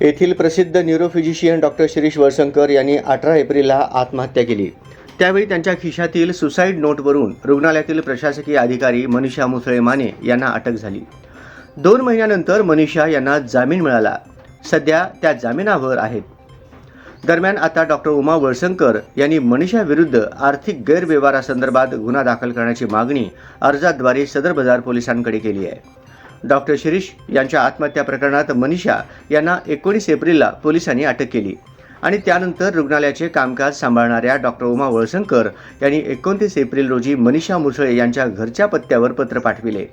येथील प्रसिद्ध neurophysician doctor Shirish Walsankar यांनी 18 एप्रिलला आत्महत्या केली। त्यावेळी त्यांच्या खिशातील सुसाईड नोटवरून रुग्णालयातील प्रशासकीय अधिकारी मनीषा मुसळे माने यांना अटक झाली। 2 महिन्यानंतर मनीषा यांना जामीन मिळाला। सध्या त्या जामिनावर आहेत। दरम्यान आता डॉक्टर उमा वळसंकर यांनी मनीषा विरुद्ध आर्थिक गैरव्यवहारासंदर्भात गुन्हा दाखल करण्याची मागणी अर्जाद्वारे सदर बाजार पोलिसांकडे केली आहे। डॉक्टर शिरीष यांच्या आत्महत्या प्रकरणात मनीषा यांना 19 एप्रिलला पोलिसांनी अटक केली आणि त्यानंतर रुग्णालयाचे कामकाज सांभाळणाऱ्या डॉक्टर उमा वळसंकर यांनी 29 एप्रिल रोजी मनीषा मुसळे यांच्या घरच्या पत्त्यावर पत्र पाठविले।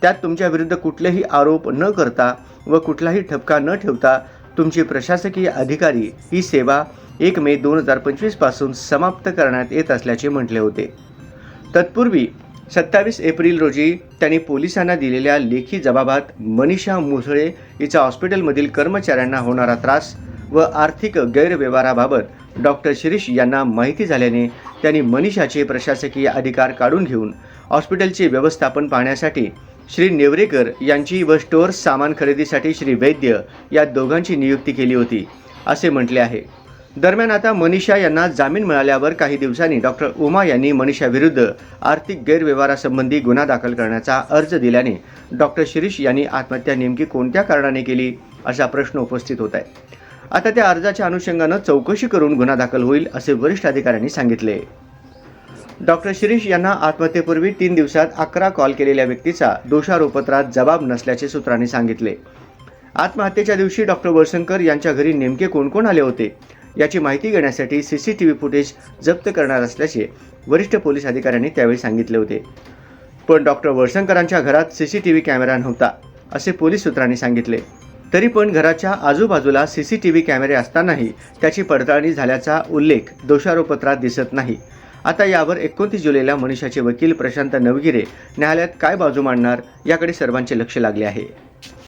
त्यात तुमच्या विरुद्ध कुठलेही आरोप न करता व कुठलाही ठपका न ठेवता तुमची प्रशासकीय अधिकारी ही सेवा 1 मे 2025 पासून समाप्त करण्यात येत असल्याचे म्हटले होते। तत्पूर्वी 27 एप्रिल रोजी त्यांनी पोलिसांना दिलेल्या लेखी जबाबात मनीषा मुसळे हिचा हॉस्पिटलमधील कर्मचाऱ्यांना होणारा त्रास व आर्थिक गैरव्यवहाराबाबत डॉक्टर शिरीष यांना माहिती झाल्याने त्यांनी मनीषाचे प्रशासकीय अधिकार काढून घेऊन हॉस्पिटलचे व्यवस्थापन पाहण्यासाठी श्री नेवरेकर यांची व स्टोअर सामान खरेदीसाठी श्री वैद्य या दोघांची नियुक्ती केली होती असे म्हटले आहे। दरम्यान आता मनीषा यांना जामीन मिळाल्यावर काही दिवसांनी डॉक्टर उमा यांनी मनीषा विरुद्ध आर्थिक गैरव्यवहारासंबंधी गुन्हा दाखल करण्याचा अर्ज दिल्याने डॉक्टर शिरीष यांनी आत्महत्या नेमकी कोणत्या कारणाने केली असा प्रश्न उपस्थित होत आहे। आता त्या अर्जाच्या अनुषंगाने चौकशी करून गुन्हा दाखल होईल असे वरिष्ठ अधिकाऱ्यांनी सांगितले। डॉक्टर शिरीष यांना आत्महत्येपूर्वी 3 दिवसात 11 कॉल केलेल्या व्यक्तीचा दोषारोपपत्रात जबाब नसल्याचे सूत्रांनी सांगितले। आत्महत्येच्या दिवशी डॉक्टर वळसंकर यांच्या घरी नेमके कोण आले होते याची माहिती घेण्यासाठी CCTV फुटेज जप्त करणार असल्याचे वरिष्ठ पोलीस अधिकाऱ्यांनी त्यावेळी सांगितले होते। पण डॉक्टर वळसंकरांच्या घरात CCTV कॅमेरा नव्हता असे पोलीस सूत्रांनी सांगितले। तरी पण घराच्या आजूबाजूला CCTV कॅमेरे असतानाही त्याची पडताळणी झाल्याचा उल्लेख दोषारोपपत्रात दिसत नाही। आता यावर 29 जुलैला मनीषाचे वकील प्रशांत नवगिरे न्यायालयात काय बाजू मांडणार याकडे सर्वांचे लक्ष लागले आहे।